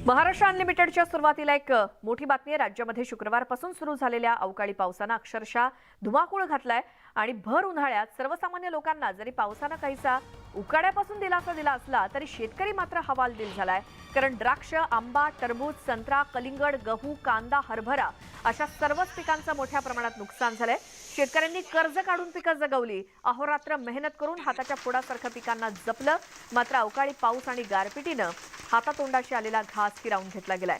महाराष्ट्र अनलिमिटेडच्या सुरुवातीला एक मोठी बातमी आहे। राज्यामध्ये शुक्रवारपासून सुरू झालेल्या अवकाळी पावसाने अक्षरशः धुमाकूळ घातलाय आणि भर उन्हाळ्यात सर्वसामान्य लोकांना जरी पावसाने काहीसा उकाड्यापासून दिलासा दिला असला तरी शेतकरी मात्र हवालदिल झालाय। कारण द्राक्ष, आंबा, टरबूज, संत्रा, कलिंगड, गहू, कांदा, हरभरा अशा सर्वच पिकांचं मोठ्या प्रमाणात नुकसान झालंय। शेतकऱ्यांनी कर्ज काढून पिकं जगवली, अहोरात्र मेहनत करून हाताच्या फोडासारखं पिकांना जपलं, मात्र अवकाळी पाऊस आणि गारपिटीनं हातातोंडाशी आलेला घास हिरावून घेतला गेलाय।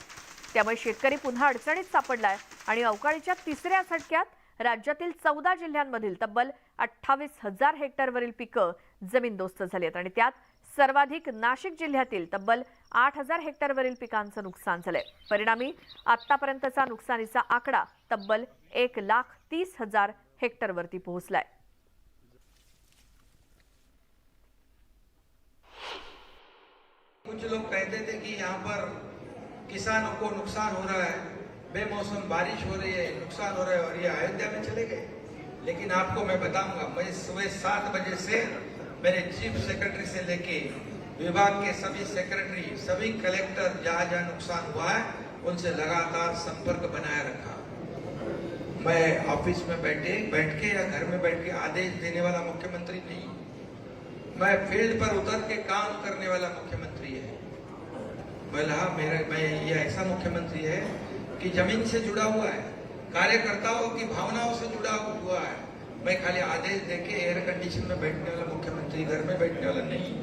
त्यामुळे शेतकरी पुन्हा अडचणीत सापडलाय आणि अवकाळीच्या तिसऱ्या झटक्यात राज्यातील 14 जिल्ह्यांमधील तब्बल 28,000 हेक्टरवरील पिकं जमीनदोस्त झाली आहेत आणि त्यात सर्वाधिक नाशिक जिल्ह्यातील तब्बल 8,000 हेक्टरवरील पिकांचं नुकसान झालंय। परिणामी आतापर्यंतचा नुकसानीचा आकडा तब्बल 1,30,000 हेक्टरवरती पोहोचलाय। कुछ लोग कहते थे कि यहाँ पर किसानों को नुकसान हो रहा है, बेमौसम बारिश हो रही है, नुकसान हो रहा है, और ये अयोध्या में चले गए। लेकिन आपको मैं बताऊंगा, मैं सुबह 7 बजे से मेरे चीफ सेक्रेटरी से लेके विभाग के सभी सेक्रेटरी, सभी कलेक्टर जहाँ जहाँ नुकसान हुआ है उनसे लगातार संपर्क बनाए रखा। मैं ऑफिस में बैठ के या घर में बैठ के आदेश देने वाला मुख्यमंत्री नहीं, मैं फील्ड पर उतर के काम करने वाला मुख्यमंत्री है। मैं ये ऐसा मुख्यमंत्री है कि जमीन से जुड़ा हुआ है, कार्यकर्ताओं की भावनाओं से जुड़ा हुआ है। मैं खाली आदेश देके एयर कंडीशन में बैठने वाला मुख्यमंत्री, घर में बैठने वाला नहीं।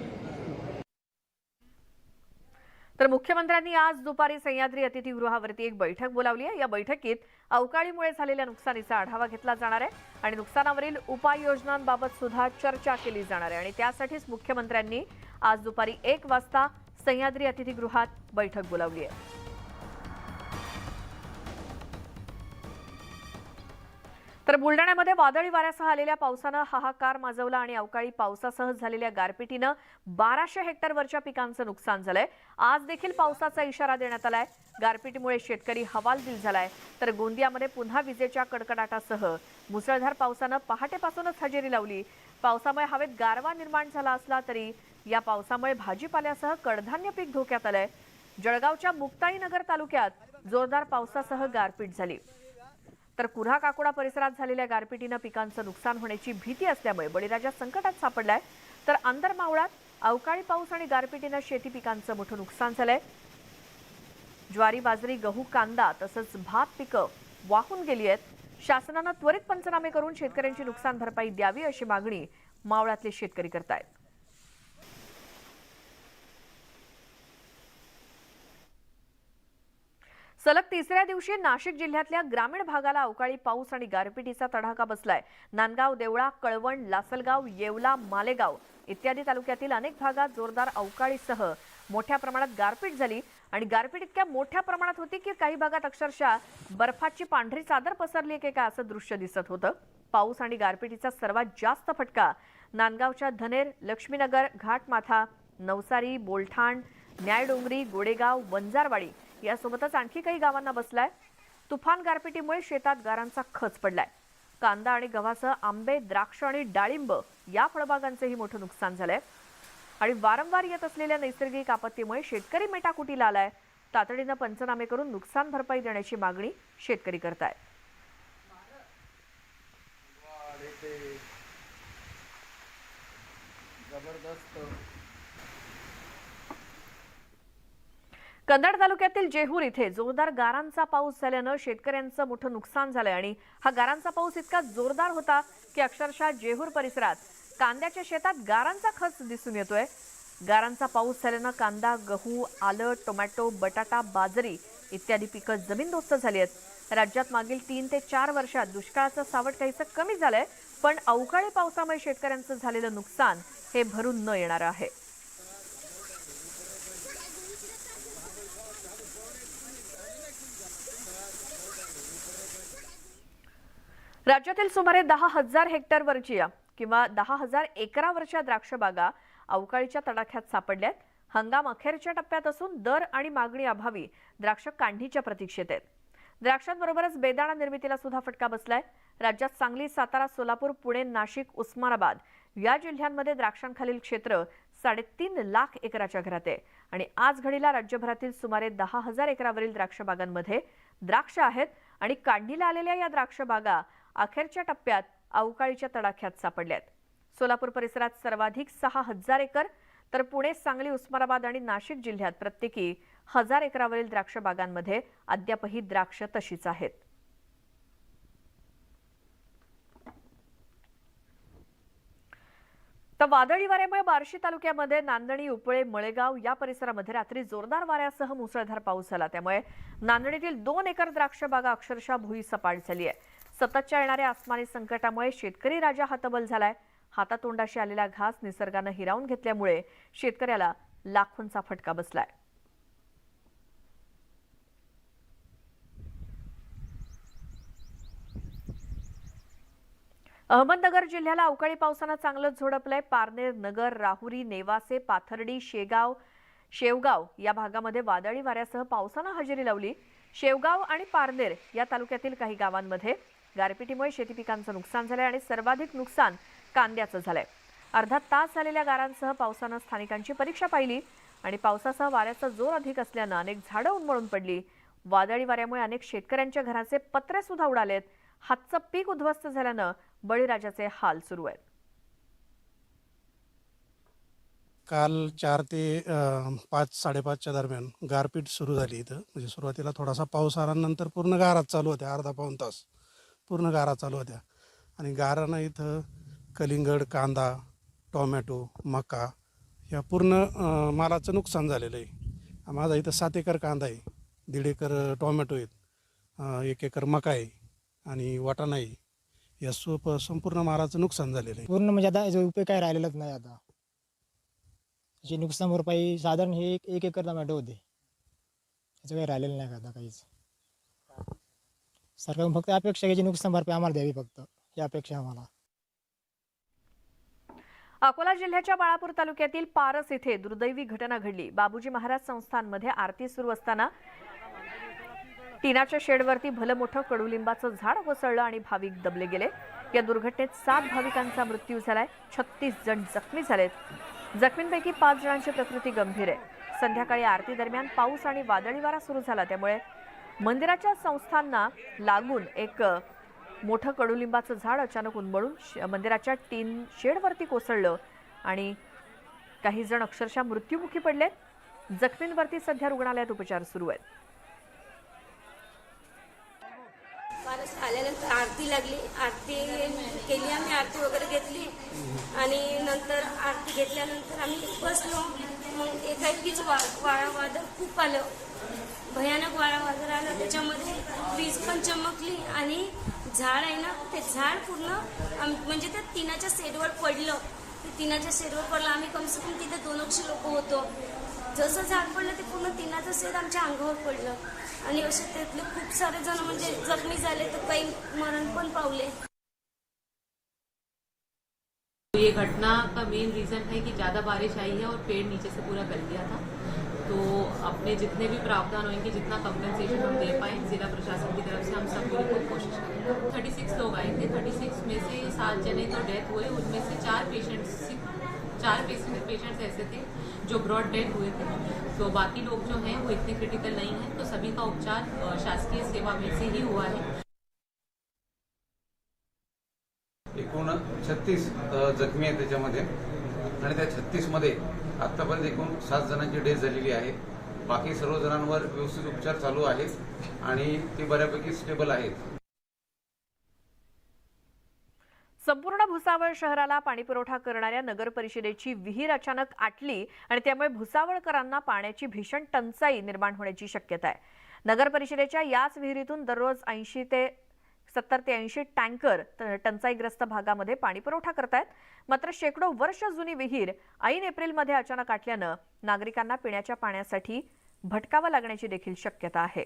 तर मुख्यमंत्र्यांनी आज दुपारी सह्याद्री अतिथीगृहावरती एक बैठक बोलावली आहे। या बैठकीत अवकाळीमुळे झालेल्या नुकसानीचा आढावा घेतला जाणार आहे आणि नुकसानावरील उपाययोजनांबाबत सुद्धा चर्चा केली जाणार आहे आणि त्यासाठीच मुख्यमंत्र्यांनी आज दुपारी 1 वाजता सह्याद्री अतिथीगृहात बैठक बोलावली आहे। तर बुलढाण्यामध्ये वादळी वाऱ्यासह आलेल्या पावसाने हाहाकार माजवला आणि अवकाळी पावसासह झालेल्या गारपिटीने 1200 हेक्टरवरच्या पिकांचं नुकसान झालंय। आज देखील पावसाचा इशारा देण्यात आलाय। गारपिटीमुळे शेतकरी हवालदिल झालाय। तर गोंदियामध्ये पुन्हा विजेच्या कडकडाटासह मुसळधार पावसाने पहाटेपासूनच हजेरी लावली। पावसामुळे हवेत गारवा निर्माण झाला असला तरी या पावसामुळे भाजीपाल्यासह कडधान्य पीक धोक्यात आलंय। जळगावच्या मुक्ताईनगर तालुक्यात जोरदार पावसासह गारपीट झाली। तर कुऱ्हा काकोडा परिसरात झालेल्या गारपिटीने पिकांचं नुकसान होण्याची भीती असल्यामुळे बळीराजा संकटात सापडलाय। तर आंदरमावळात अवकाळी पाऊस आणि गारपिटीने शेती पिकांचं मोठं नुकसान झालंय। ज्वारी, बाजरी, गहू, कांदा तसंच भात पिकं वाहून गेली आहेत। शासनाने त्वरित पंचनामे करून शेतकऱ्यांची नुकसान भरपाई द्यावी अशी मागणी मावळातले शेतकरी करतायत। सलग तिसऱ्या दिवशी नाशिक जिल्ह्यातल्या ग्रामीण भागाला अवकाळी पाऊस आणि गारपिटीचा तडाखा बसलाय। नांदगाव, देवळा, कळवण, लासलगाव, येवला, मालेगाव इत्यादी तालुक्यातील अनेक भागात जोरदार अवकाळीसह मोठ्या प्रमाणात गारपीट झाली आणि गारपीट इतक्या मोठ्या प्रमाणात होती की काही भागात अक्षरशः बर्फाची पांढरी चादर पसरली की काय असं दृश्य दिसत होतं। पाऊस आणि गारपिटीचा सर्वात जास्त फटका नांदगावच्या धनेर, लक्ष्मीनगर, घाटमाथा, नवसारी, बोलठाण, न्यायडोंगरी, गोडेगाव, वंजारवाडी यासोबतच आणखी काही गावांना बसलाय। तुफान गारपिटीमुळे शेतात गारांचा खच पडलाय। कांदा आणि गव्हासह आंबे, द्राक्ष आणि डाळिंब या फळबागांचेही मोठं नुकसान झालंय आणि वारंवार येत असलेल्या नैसर्गिक आपत्तीमुळे शेतकरी मेटाकुटीला आलाय। तातडीनं पंचनामे करून नुकसान भरपाई देण्याची मागणी शेतकरी करतायत। कन्नड तालुक्यातील जेहूर इथे जोरदार गारांचा पाऊस झाल्यानं शेतकऱ्यांचं मोठं नुकसान झालंय आणि हा गारांचा पाऊस इतका जोरदार होता की अक्षरशः जेहूर परिसरात कांद्याच्या शेतात गारांचा खच दिसून येतोय। गारांचा पाऊस झाल्यानं कांदा, गहू, आलं, टोमॅटो, बटाटा, बाजरी इत्यादी पिकं जमीनदोस्त झाली आहेत। राज्यात मागील 3 ते 4 वर्षात दुष्काळाचं सावट काहीसं कमी झालंय, पण अवकाळी पावसामुळे शेतकऱ्यांचं झालेलं नुकसान हे भरून न येणारं आहे। राज्यातील सुमारे 10,000 हेक्टरवरच्या किंवा 10,000 एकरावरच्या द्राक्ष बागा अवकाळीच्या तडाख्यात सापडल्यात। हंगाम अखेरच्या टप्प्यात असून दर आणि मागणी अभावी द्राक्ष काढणीच्या प्रतीक्षेत आहेत। द्राक्षांबरोबरच बेदाणा निर्मितीला सुद्धा फटका बसलाय। राज्यात सांगली, सातारा, सोलापूर, पुणे, नाशिक, उस्मानाबाद या जिल्ह्यांमध्ये द्राक्षांखालील क्षेत्र 3.5 लाख एकराच्या घरात आहे आणि आज घडीला राज्यभरातील सुमारे 10,000 एकरावरील द्राक्ष बागांमध्ये द्राक्ष आहेत आणि काढणीला आलेल्या या द्राक्ष बागा अखेरच्या टप्प्यात अवकाळीच्या तडाख्यात सापडल्यात. सोलापूर परिसरात सर्वाधिक 6,000 एकर तर पुणे, सांगली, उस्मानाबाद आणि नाशिक जिल्ह्यात प्रत्येकी 1,000 एकरावरील द्राक्ष बागांमध्ये अद्यापही द्राक्ष तशीच आहेत. तर वादळी वाऱ्यामुळे बार्शी तालुक्यामध्ये नांदणी, उपळे, मळेगाव या परिसरामध्ये रात्री जोरदार वाऱ्यासह मुसळधार पाऊस झाला. त्यामुळे नांदणीतील 2 एकर द्राक्ष बागा अक्षरशः भुईसपाट झाली आहे. सततच्या येणाऱ्या आसमानी संकटामुळे शेतकरी राजा हतबल झालाय. हातातोंडाशी आलेला घास निसर्गानं हिरावून घेतल्यामुळे शेतकऱ्याला लाखोंचा फटका बसलाय. अहमदनगर जिल्ह्याला अवकाळी पावसानं चांगलंच झोडपलंय. पारनेर, नगर, राहुरी, नेवासे, पाथर्डी, शेवगाव या भागामध्ये वादळी वाऱ्यासह पावसानं हजेरी लावली. शेवगाव आणि पारनेर या तालुक्यातील काही गावांमध्ये गारपिटीमुळे शेती पिकांचं नुकसान झालंय आणि सर्वाधिक नुकसान कांद्याचं झालंय. अर्धा तास झालेल्या गारांसह पावसानं स्थानिकांची परीक्षा पाहिली आणि पावसासह वाऱ्याचा जोर अधिक असल्यानं अनेक झाडं उन्मळून पडली. वादळी वाऱ्यामुळे अनेक शेतकऱ्यांच्या घराचे पत्रे सुद्धा उडालेत. हातचं पीक उद्ध्वस्त झाल्यानं बळीराजाचे हाल सुरू आहेत. काल 4 ते 5-5:30च्या दरम्यान गारपीट सुरू झाली इथं. म्हणजे सुरुवातीला थोडासा पाऊस आला, नंतर पूर्ण गाराच चालू होत्या. अर्धा-पाऊण तास पूर्ण गारा चालू होत्या आणि गारानं इथं कलिंगड, कांदा, टोमॅटो, मका या पूर्ण मालाचं नुकसान झालेलं आहे. माझा इथं 7 एकर कांदा आहे, 1.5 एकर टोमॅटो आहेत, 1 एकर मका आहे आणि वाटाणा आहे. या संपूर्ण मालाचं नुकसान झालेलं आहे. पूर्ण म्हणजे आता याचा उपयोग काय राहिलेलाच नाही. आता याची नुकसान भरपाई साधारण हे 1 एकर टोमॅटो होते, याचं काही राहिलेलं नाही आता काहीच. सरकार फक्त अपेक्षा याची नुकसान भरपाई आम्हाला द्यावी, फक्त ही अपेक्षा आम्हाला. अकोला जिल्ह्याच्या बाळापूर तालुक्यातील पारस येथे दुर्दैवी घटना घडली. बाबूजी महाराज संस्थानमध्ये आरती सुरू असताना टिनाच्या शेडवरती भलं मोठं कडुलिंबाचं झाड कोसळलं आणि भाविक दबले गेले. या दुर्घटनेत 7 भाविकांचा मृत्यू झालाय. 36 जण जखमी झालेत. जखमींपैकी 5 जणांची प्रकृती गंभीर आहे. संध्याकाळी आरती दरम्यान पाऊस आणि वादळी वारा सुरू झाला. त्यामुळे मंदिराच्या संस्थांना लागून एक मोठं कडुलिंबाचं झाड अचानक उन्मळून मंदिराच्या टीन शेडवरती कोसळलं आणि काही जण अक्षरशः मृत्युमुखी पडलेत. जखमींवरती सध्या रुग्णालयात उपचार सुरू आहेत. पारस आल्यानंतर आरती लागली, आरती केली, आम्ही आरती वगैरे घेतली आणि नंतर आरती घेतल्यानंतर आम्ही बसलो. मग एकाएकीच वारा वादळ खूप आलं, भयानक वारा वादळ आलं. त्याच्यामध्ये वीज पण चमकली आणि झाड आहे ना, ते झाड पूर्ण म्हणजे त्या टिनाच्या शेडवर पडलं. ते टिनाच्या शेडवर पडलं. आम्ही कमसे कम तिथे 200 लोक होतो. जसं झाड पडलं ते पूर्ण टिनाचं शेड आमच्या अंगावर पडलं आणि असे त्यातले खूप सारे जण म्हणजे जखमी झाले, तर काही मरण पण पावले. ये घटना का मेन रीज़न है कि ज़्यादा बारिश आई है और पेड़ नीचे से पूरा गल गया था. तो अपने जितने भी प्रावधान होंगे, जितना कंपनसेशन हम दे पाएँ जिला प्रशासन की तरफ से हम सब पूरी खूब कोशिश करेंगे. 36 लोग आए थे. 36 में से 7 जने तो डेथ हुए. उनमें से 4 पेशेंट्स ऐसे थे जो ब्रॉड डेथ हुए थे. तो बाकी लोग जो हैं वो इतने क्रिटिकल नहीं हैं. तो सभी का उपचार शासकीय सेवा में से ही हुआ है. एकूण 36 जखमी आहेत त्याच्यामध्ये आणि त्या 36 मध्ये आतापर्यंत एकूण 7 जणांची डेथ झालेली आहे. बाकी सर्व जणांवर व्यवस्थित उपचार चालू आहेत आणि ते बऱ्यापैकी स्टेबल आहेत. संपूर्ण भुसावळ शहराला पाणीपुरवठा करणाऱ्या नगर परिषदेची विहीर अचानक आटली आणि त्यामुळे भुसावळकरांना पाण्याची भीषण टंचाई निर्माण होण्याची शक्यता आहे. नगर परिषदेच्या याच विहिरीतून दररोज 70 ते 80 टँकर टंचाईग्रस्त भागामध्ये पाणीपुरवठा करतायत. मात्र शेकडो वर्ष जुनी विहीर ऐन एप्रिलमध्ये अचानक आटल्यानं नागरिकांना पिण्याच्या पाण्यासाठी भटकावं लागण्याची देखील शक्यता आहे.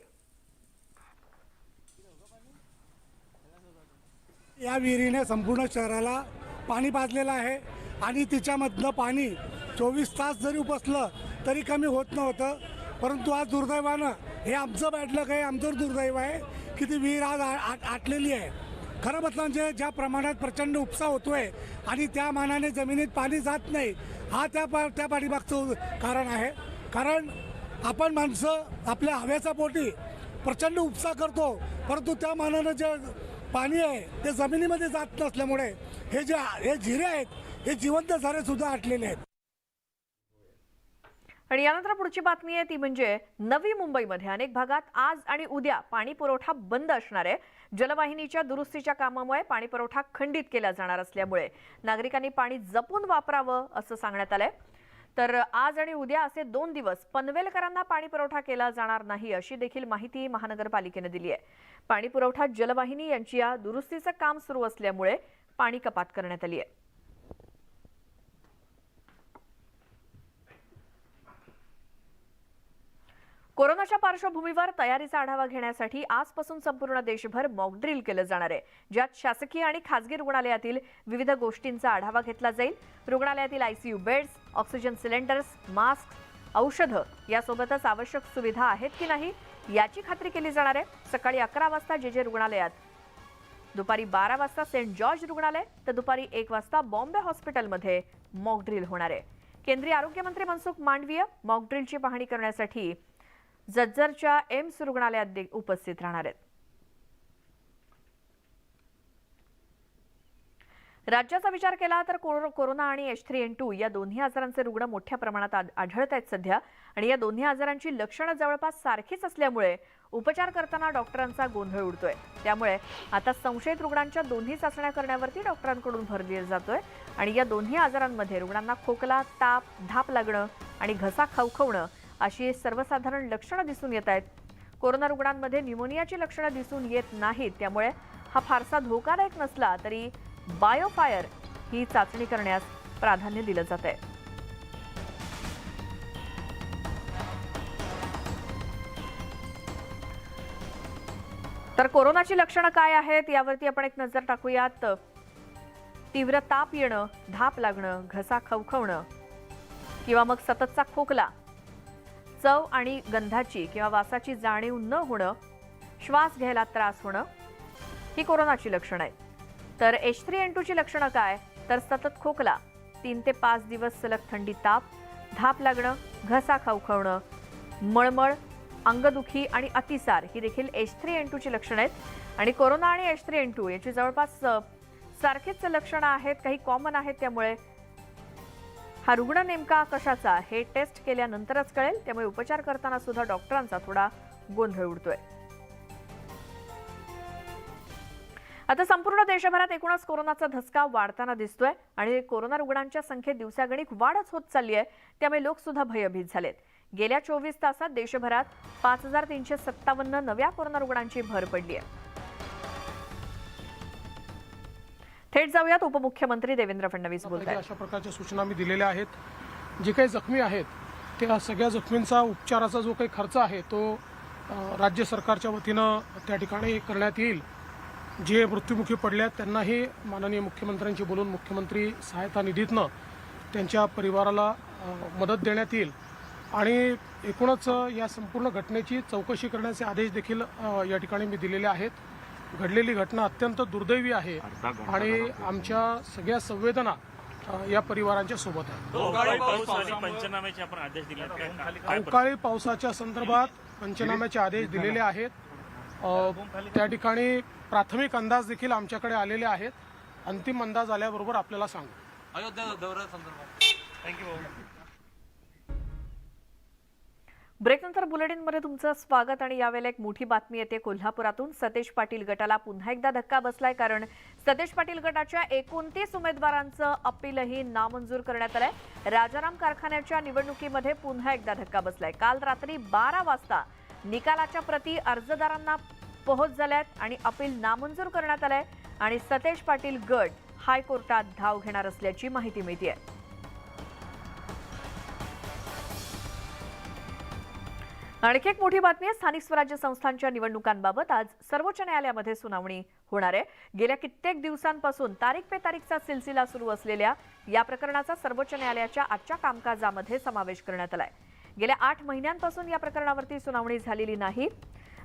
या विहिरीने संपूर्ण शहराला पाणी पाजलेलं आहे आणि तिच्यामधलं पाणी 24 तास जरी उपसलं तरी कमी होत नव्हतं. परंतु आज दुर्दैवानं हे आमचं बॅड लक आहे, आमचं दुर्दैव आहे की ती विहीर आज आटलेली आहे. खरं म्हटलं म्हणजे ज्या प्रमाणात प्रचंड उपसा होतोय आणि त्या मानाने जमिनीत पाणी जात नाही, हा त्या पाठीमागचं कारण आहे. कारण आपण माणसं आपल्या हव्याच्या पोटी प्रचंड उपसा करतो, परंतु त्या मानानं जे पाणी आहे ते जमिनीमध्ये जात नसल्यामुळे हे झिरे आहेत हे जिवंत झरे सुद्धा आटलेले आहेत. आणि यानंतर पुढची बातमी आहे ती म्हणजे नवी मुंबईमध्ये अनेक भागात आज आणि उद्या पाणी पुरवठा बंद असणार आहे. जलवाहिनीच्या दुरुस्तीच्या कामामुळे पाणी पुरवठा खंडित केला जाणार असल्यामुळे नागरिकांनी पाणी जपून वापरावं असं सांगण्यात आलंय. तर आज आणि उद्या असे 2 दिवस पनवेलकरांना पाणी पुरवठा केला जाणार नाही अशी देखील माहिती महानगरपालिकेने दिली आहे. पाणी पुरवठा जलवाहिनी यांची या दुरुस्तीचं काम सुरू असल्यामुळे पाणी कपात करण्यात आली आहे. कोरोनाच्या पार्श्वभूमीवर तयारीचा आढावा घेण्यासाठी आजपासून संपूर्ण देशभर मॉक ड्रिल केलं जाणार आहे, ज्यात शासकीय आणि खासगी रुग्णालयातील विविध गोष्टींचा आढावा घेतला जाईल. रुग्णालयातील ICU beds, oxygen cylinders, mask, औषधं यासोबतच आवश्यक सुविधा आहेत की नाही याची खात्री केली जाणार आहे. सकाळी 11 वाजता जे रुग्णालयात, दुपारी 12 वाजता सेंट जॉर्ज रुग्णालय तर दुपारी 1 वाजता बॉम्बे हॉस्पिटलमध्ये मॉक ड्रिल होणार आहे. केंद्रीय आरोग्यमंत्री मनसुख मांडवीय मॉक ड्रिलची पाहणी करण्यासाठी जज्जरच्या एम्स रुग्णालयात उपस्थित राहणार आहेत. राज्याचा विचार केला तर कोरोना आणि H3N2 या दोन्ही आजारांचे रुग्ण मोठ्या प्रमाणात आढळत आहेत सध्या, आणि या दोन्ही आजारांची लक्षणं जवळपास सारखीच असल्यामुळे उपचार करताना डॉक्टरांचा गोंधळ उडतोय. त्यामुळे आता संशयित रुग्णांच्या दोन्ही चाचण्या करण्यावरती डॉक्टरांकडून भर दिला जातोय. आणि या दोन्ही आजारांमध्ये रुग्णांना खोकला, ताप, धाप लागणं आणि घसा खवखवणं अशी सर्वसाधारण लक्षणं दिसून येत आहेत. कोरोना रुग्णांमध्ये न्यूमोनियाची लक्षणं दिसून येत नाहीत, त्यामुळे हा फारसा धोकादायक नसला तरी बायोफायर ही चाचणी करण्यास प्राधान्य दिलं जात आहे. तर कोरोनाची लक्षणं काय आहेत यावरती आपण एक नजर टाकूयात. तीव्र ताप येणं, धाप लागणं, घसा खवखवणं किंवा मग सततचा खोकला, चव आणि गंधाची किंवा वासाची जाणीव न होणं, श्वास घ्यायला त्रास होणं ही कोरोनाची लक्षणं आहेत. तर H3N2 ची लक्षणं काय, तर सतत खोकला, 3 ते 5 दिवस सलग थंडी ताप, धाप लागणं, घसा खवखवणं, मळमळ, अंगदुखी आणि अतिसार ही देखील H3N2 ची लक्षणं आहेत. आणि कोरोना आणि H3N2 याची जवळपास सारखीच लक्षणं आहेत, काही कॉमन आहेत. त्यामुळे हा रुग्ण नेमका कशाचा हे टेस्ट केल्यानंतरच कळेल. त्यामुळे उपचार करताना सुद्धा डॉक्टरांचा थोडा गोंधळ उडतोय. आता संपूर्ण देशभरात एकूणच कोरोनाचा धसका वाढताना दिसतोय आणि कोरोना रुग्णांच्या संख्येत दिवसागणिक वाढच होत चालली आहे. त्यामुळे लोक सुद्धा भयभीत झालेत. गेल्या 24 तासात देशभरात 5357 नव्या कोरोना रुग्णांची भर पडली आहे. थेट जाऊयात उपमुख्यमंत्री देवेंद्र फडणवीस बोलतायत. अशा प्रकारच्या सूचना मी दिलेल्या आहेत. जे काही जखमी आहेत त्या सगळ्या जखमींचा उपचाराचा जो काही खर्च आहे तो राज्य सरकारच्या वतीनं त्या ठिकाणी करण्यात येईल. जे मृत्युमुखी पडले आहेत त्यांनाही माननीय मुख्यमंत्र्यांशी बोलून मुख्यमंत्री सहायता निधीतनं त्यांच्या परिवाराला मदत देण्यात येईल. आणि एकूणच या संपूर्ण घटनेची चौकशी करण्याचे आदेश देखील या ठिकाणी मी दिलेले आहेत. घडलेली घटना अत्यंत दुर्दैवी आहे आणि आमच्या सगळ्या संवेदना या परिवारांच्या सोबत आहेत. अवकाळी पावसाच्या संदर्भात पंचनाम्याचे आदेश दिलेले आहेत. त्या ठिकाणी प्राथमिक अंदाज देखील आमच्याकडे आलेले आहेत. अंतिम अंदाज आल्याबरोबर आपल्याला सांगू. अयोध्या दौऱ्यासंदर्भात थँक्यू. ब्रेकनंतर बुलेटिनमध्ये तुमचं स्वागत. आणि यावेळेला एक मोठी बातमी येते कोल्हापुरातून. सतेज पाटील गटाला पुन्हा एकदा धक्का बसलाय, कारण सतेज पाटील गटाच्या 29 उमेदवारांचं अपीलही नामंजूर करण्यात आलंय. राजाराम कारखान्याच्या निवडणुकीमध्ये पुन्हा एकदा धक्का बसलाय. काल रात्री 12 वाजता निकालाच्या प्रती अर्जदारांना पोहोच झाल्यात आणि अपील नामंजूर करण्यात आलंय. आणि सतेज पाटील गट हायकोर्टात धाव घेणार असल्याची माहिती मिळतेय. आणखी एक मोठी बातमी आहे. स्थानिक स्वराज्य संस्थांच्या निवडणुकांबाबत आज सर्वोच्च न्यायालयामध्ये सुनावणी होणार आहे. गेल्या कित्येक दिवसांपासून तारीख पे तारीखचा सिलसिला सुरू असलेल्या या प्रकरणाचा सर्वोच्च न्यायालयाच्या आजच्या कामकाजामध्ये समावेश करण्यात आलाय. गेल्या 8 महिन्यांपासून या प्रकरणावरती सुनावणी झालेली नाही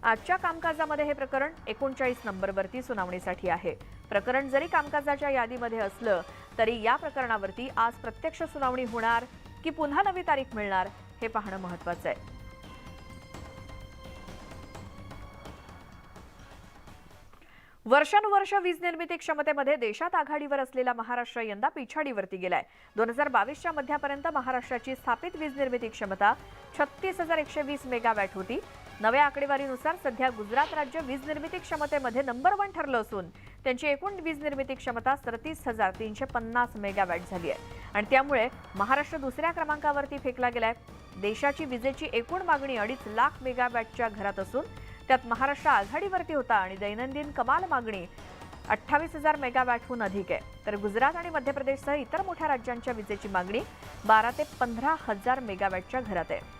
आजच्या कामकाजामध्ये हे प्रकरण 39 नंबरवरती सुनावणीसाठी आहे. प्रकरण जरी कामकाजाच्या यादीमध्ये असलं तरी या प्रकरणावरती आज प्रत्यक्ष सुनावणी होणार की पुन्हा नवी तारीख मिळणार हे पाहणं महत्त्वाचं आहे. वर्षानुवर्ष वीज निर्मिती क्षमतेमध्ये देशात आघाडीवर असलेला महाराष्ट्र यंदा पिछाडीवरती गेलाय. 2022च्या मध्यापर्यंत महाराष्ट्राची स्थापित वीज निर्मिती क्षमता 36,120 मेगावॅट होती. नव्या आकडेवारीनुसार सध्या गुजरात राज्य वीज निर्मिती क्षमतेमध्ये नंबर 1 ठरलं असून त्यांची एकूण वीज निर्मिती क्षमता 37,350 मेगावॅट झाली आहे आणि त्यामुळे महाराष्ट्र दुसऱ्या क्रमांकावरती फेकला गेलाय. देशाची विजेची एकूण मागणी 2.5 लाख मेगावॅटच्या घरात असून त्यात महाराष्ट्र आघाडीवरती होता आणि दैनंदिन कमाल मागणी 28,000 मेगावॅटहून अधिक आहे. तर गुजरात आणि मध्य प्रदेशसह इतर मोठ्या राज्यांच्या विजेची मागणी 12 ते 15,000 मेगावॅटच्या घरात आहे.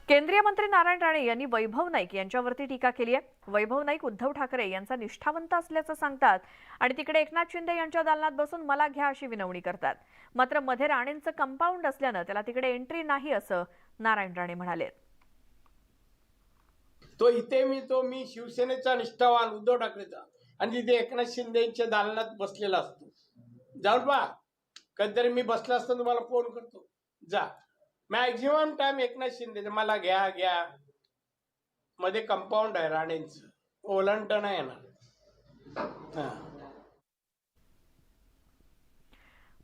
केंद्रीय मंत्री नारायण राणे यांनी वैभव नाईक यांच्यावरती टीका केली आहे. वैभव नाईक उद्धव ठाकरे यांचा निष्ठावंत असल्याचं सांगतात आणि तिकडे एकनाथ शिंदे यांच्या दालनात बसून मला घ्या अशी विनवणी करतात. मात्र मध्ये राणेंचं कंपाऊंड असल्यानं त्याला तिकडे एंट्री नाही असं नारायण राणे म्हणाले. मी शिवसेनेचा निष्ठावान उद्धव ठाकरेचा आणि तिथे एकनाथ शिंदेच्या दालनात बसलेला असतो. जाऊन पहा, कधीतरी मी बसला असतो तुम्हाला फोन करतो. जा मॅक्झिमम टाइम एकनाथ शिंदे मला घ्या मध्ये कंपाऊंड आहे राणेंचं, ओलांडण नाही येणार.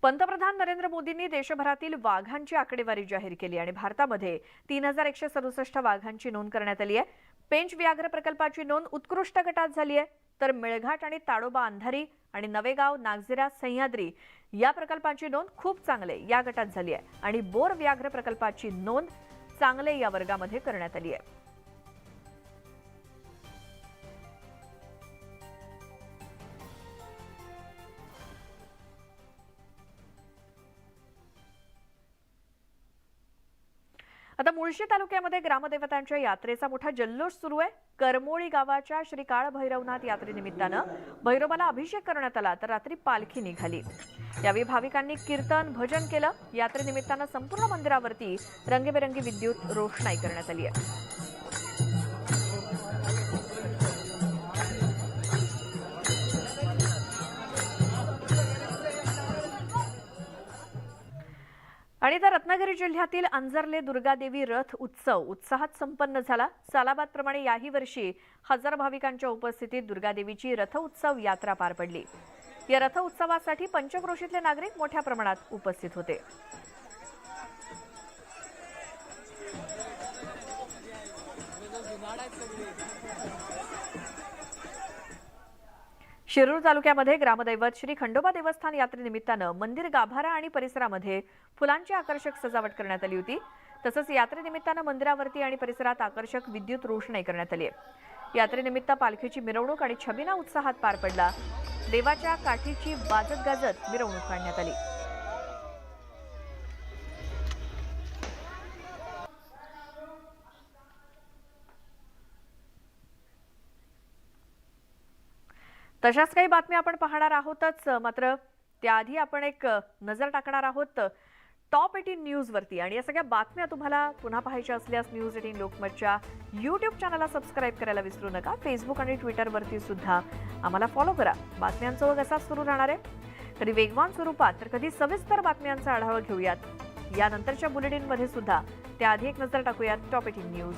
पंतप्रधान नरेंद्र मोदींनी देशभरातील वाघांची आकडेवारी जाहीर केली आणि भारतामध्ये 3,167 वाघांची नोंद करण्यात आली आहे. पेंच व्याघ्र प्रकल्पाची नोंद उत्कृष्ट गटात झाली आहे, तर मेळघाट आणि ताडोबा अंधारी आणि नवेगाव नागझिरा सह्याद्री या प्रकल्पांची नोंद खूप चांगले या गटात झाली आहे आणि बोर व्याघ्र प्रकल्पाची नोंद चांगले या वर्गामध्ये करण्यात आली आहे. आता मुळशी तालुक्यामध्ये ग्रामदेवतांच्या यात्रेचा मोठा जल्लोष सुरू आहे. करमोळी गावाच्या श्री काळ भैरवनाथ यात्रेनिमित्तानं भैरवाला अभिषेक करण्यात आला, तर रात्री पालखी निघाली. यावेळी भाविकांनी कीर्तन भजन केलं. यात्रेनिमित्तानं संपूर्ण मंदिरावरती रंगीबेरंगी विद्युत रोषणाई करण्यात आली आहे. आणि तर रत्नागिरी जिल्ह्यातील अंजर्ले दुर्गादेवी रथ उत्सव उत्साहात संपन्न झाला. सालाबादप्रमाणे याही वर्षी हजार भाविकांच्या उपस्थितीत दुर्गादेवीची रथ उत्सव यात्रा पार पडली. या रथ उत्सवासाठी पंचक्रोशीतले नागरिक मोठ्या प्रमाणात उपस्थित होते. शिरूर तालुक्यामध्ये ग्रामदैवत श्री खंडोबा देवस्थान यात्रेनिमित्तानं मंदिर गाभारा आणि परिसरामध्ये फुलांची आकर्षक सजावट करण्यात आली होती. तसंच यात्रेनिमित्तानं मंदिरावरती आणि परिसरात आकर्षक विद्युत रोषणाई करण्यात आली आहे. यात्रेनिमित्त पालखीची मिरवणूक आणि छबिना उत्साहात पार पडला. देवाच्या काठीची वाजत गाजत मिरवणूक काढण्यात आली. तशाच काही बातम्या आपण पाहणार आहोतच, मात्र त्याआधी आपण एक नजर टाकणार आहोत टॉप 18 न्यूजवरती. आणि या सगळ्या बातम्या तुम्हाला पुन्हा पाहायच्या असल्यास न्यूज 18 लोकमतच्या YouTube चॅनलला सबस्क्राईब करायला विसरू नका. फेसबुक आणि ट्विटरवरती सुद्धा आम्हाला फॉलो करा. बातम्यांचा ओघ असाच सुरू राहणार आहे, कधी वेगवान स्वरूपात तर कधी सविस्तर बातम्यांचा आढावा घेऊयात यानंतरच्या बुलेटिनमध्ये सुद्धा. त्याआधी एक नजर टाकूयात टॉप 18 न्यूज.